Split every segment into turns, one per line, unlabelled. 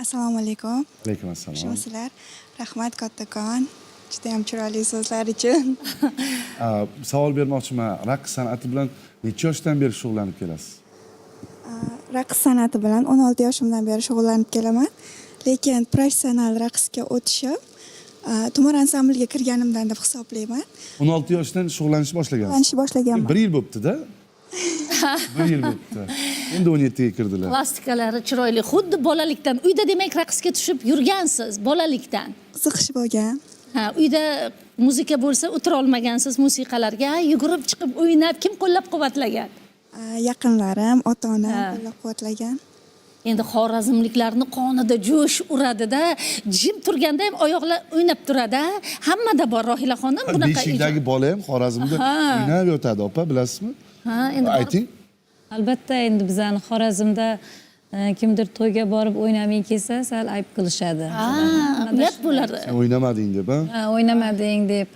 Assalomu alaykum.
Alaykum assalom.
Yaxshimisizlar? Rahmat kattakon. Juda ham chiroyli so'zlar uchun.
Savol bermoqchiman. Raqs san'ati bilan necha yoshdan beri shug'ullanib kelasiz?
Raqs san'ati bilan 16 yoshimdan beri shug'ullanib kelaman. Lekin professional raqsga o'tishim Tumor ansambliga kirganimdan deb hisoblayman.
16 yoshdan shug'ullanishni boshlagansiz.
Shug'ullanishni boshlaganman.
1 yil bo'libdi-da. 1 yil bo'libdi. Endi 17 ga kirdilar.
Plastikalari chiroyli, xuddi bolalikdan. Uyda demak raqsga tushib yurgansiz, bolalikdan.
Qiziqish bo'lgan.
Ha, uyda muzika bo'lsa o'tira olmagansiz musiqalarga, yugurib chiqib o'ynab, kim qo'llab-quvvatlagan?
Yaqinlarim, ota-onam qo'llab-quvvatlagan.
Endi xorazmliklarni qonida jo'sh uradida, jim turganda ham oyoqlar o'ynab turadi. Hammada bor Rohila xonim bunaqa.
Beshikdagi bola ham Xorazmda o'ynab yotadi, opa, bilasizmi?
Ha, endi
ayting.
Albatta, endi bizani Xorazmda kimdir to'yga borib o'ynamay kelsa, sal ayb qilishadi.
uyat bo'ladi.
Sen o'ynamading deb, ha?
O'ynamading deb.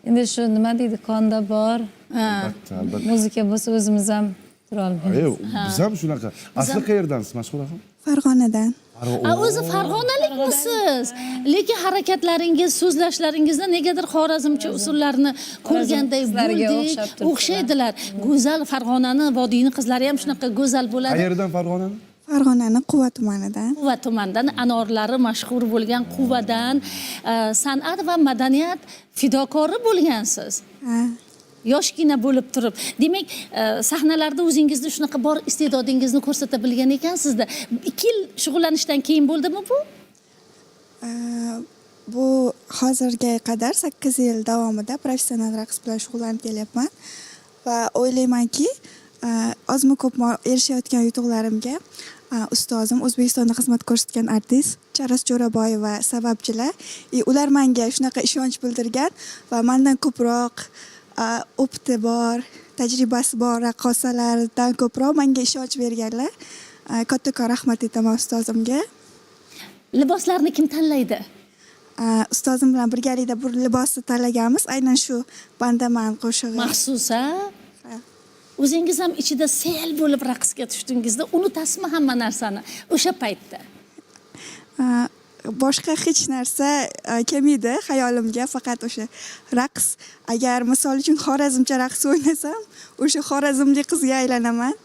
Endi shu nima deydi, qonda bor.
Albatta.
Muzika bo'lsa o'zimiz ham tura olmaymiz.
Biz ham shunaqa. Asli qayerdansiz, Mashhuraxon?
Farg'onadan.
O'zi farg'onalikmisiz? Lekin harakatlaringiz, so'zlashlaringizda negadir xorazmcha usullarni ko'rganday bo'ldik, o'xshaydilar. Go'zal Farg'onani, vodiyni qizlari ham shunaqa go'zal bo'ladi.
Qayerdan Farg'onani?
Farg'onani Quva tumanidan.
Quva tumanidan, anorlari mashhur bo'lgan Quvadan san'at va madaniyat fidokori bo'lgansiz.
Ha.
Yoshgina bo'lib turib, demak, sahnalarda o'zingizni shunaqa bor iste'dodingizni ko'rsata bilgan ekansizda. 2 yil shug'ullanishdan keyin bo'ldimi bu?
Bu hozirga qadar 8 yil davomida professional raqs bilan shug'ullanib kelyapman va o'ylaymanki, ozmi ko'pmi erishayotgan yutuqlarimga ustozim, O'zbekistonda xizmat ko'rsatgan artist Charos Jo'raboyeva sababchilar. Ular menga shunaqa ishonch bildirgan va mendan ko'proq opti bor, tajribasi bor raqqosalardan ko'proq menga ishonch berganlar. Kattakon rahmat aytaman ustozimga.
Liboslarni kim tanlaydi?
Ustozim bilan birgalikda bir libosni tanlaganmiz. Aynan shu Bandaman qo'shig'i.
Maxsus, ha? O'zingiz ham ichida sel bo'lib raqsga tushdingizda unutasizmi hamma narsani o'sha paytda?
Boshqa hech narsa kelmaydi hayolimga, faqat o'sha raqs. Agar misol uchun xorazmcha raqs o'ynasam, o'sha xorazmlik qizga aylanaman.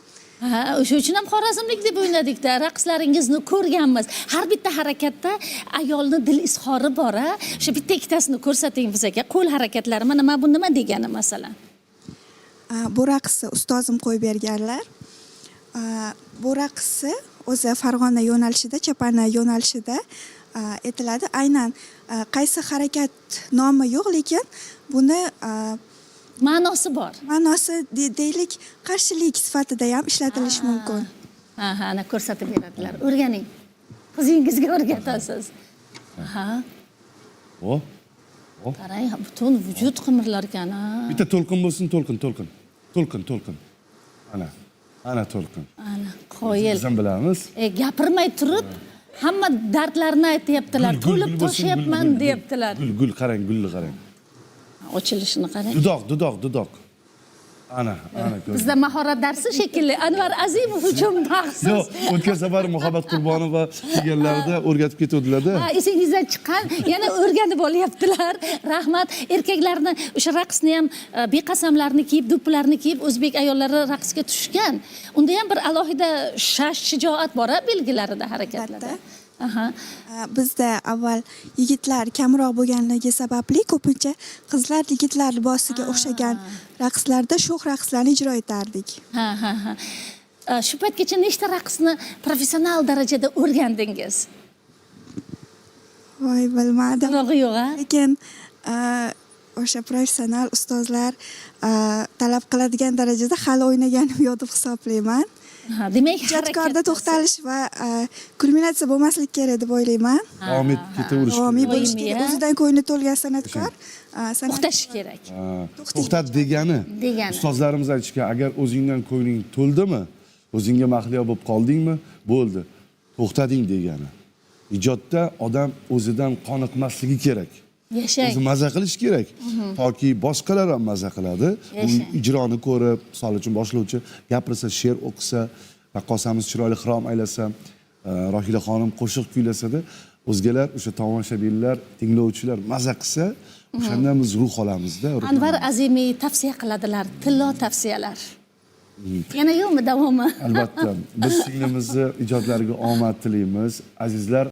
Ha, o'sha uchun ham xorazmlik deb o'ynadik-da. Raqslaringizni ko'rganmiz. Har bitta harakatda ayolni dil izhori bor, ha? O'sha bitta ikkitasini ko'rsating bizga. Qo'l harakatlari mana bu nima degani masalan?
Bu raqsni ustozim qo'yib berganlar. Bu raqsni o'zi Farg'ona yo'nalishida, Chapana yo'nalishida etiladi. Aynan qaysi harakat nomi yo'q, lekin buni
ma'nosi bor.
Ma'nosi deylik, qarshilik sifatida ham ishlatilishi mumkin.
Ha, ana ko'rsatib beradilar. O'rganing. Qizingizga o'rgatasiz. Ha. Qarang, butun vujud qimirlar ekan, ha.
Bitta to'lqin bo'lsin, to'lqin. Ana to'lqin.
Ana, qoyil.
Biz ham bilamiz.
Gapirmay turib, hamma dardlarini aytyaptilar. To'lib toshyapman deyaptilar.
Gul qarang, gulni qarang.
Ochilishini qarang.
Dudoq. Ana.
Bizda mahorat darsi shekilli Anvar Azimov uchun maxsus.
Yo'q, o'tgan safar Muhabbat Qurbonova kelganlarida o'rgatib ketuvdilar-da.
Ha, esingizdan chiqqan, yana o'rganib olyaptilar. Rahmat. Erkaklarni o'sha raqsni ham beqasamlarni kiyib, do'ppilarni kiyib o'zbek ayollari raqsga tushgan. Unda ham bir alohida shijoat bor, belgilarida, harakatlarda. Aha.
Bizda avval yigitlar kamroq bo'lganligi sababli ko'pincha qizlar yigitlar libosiga o'xshagan raqslarda sho'x raqslarni ijro etardik.
Ha. Shu paytgacha nechta raqsni professional darajada o'rgandingiz?
Voy, bilmadim.
Yo'q, ha?
Lekin o'sha professional ustozlar talab qiladigan darajada hali o'ynaganim yo'q deb hisoblayman.
Ha, demak,
ijodkorda to'xtalish va kulminatsiya bo'lmaslik kerak deb o'ylayman.
Davom etib ketaverish
Davomiy bo'lish kerak. O'zidan ko'ngli to'lgan san'atkor
to'xtash kerak.
To'xtat degani. Ustozlarimiz aytishgan, agar o'zingdan ko'ngling to'ldimi, o'zingga mahliyo bo'lib qoldingmi, bo'ldi. To'xtading degani. Ijodda odam o'zidan qoniqmasligi kerak.
Yashang.
O'zi maza qilish kerak. Toki boshqalar ham maza qiladi. Ijroni ko'rib, misol uchun boshlovchi gapirsa, she'r o'qisa, raqqosamiz chiroyli xirom aylasa, Rohila xonim qo'shiq kuylasada o'zgalar o'sha tomoshabinlar, tinglovchilar maza qilsa, o'shandan biz ruh olamizda.
Anvar Azimiy tavsiya qiladilar, tillo tavsiyalar. Yana yo'qmi davomi?
Albatta, biz singlimizni ijodlariga omad tilaymiz. Azizlar,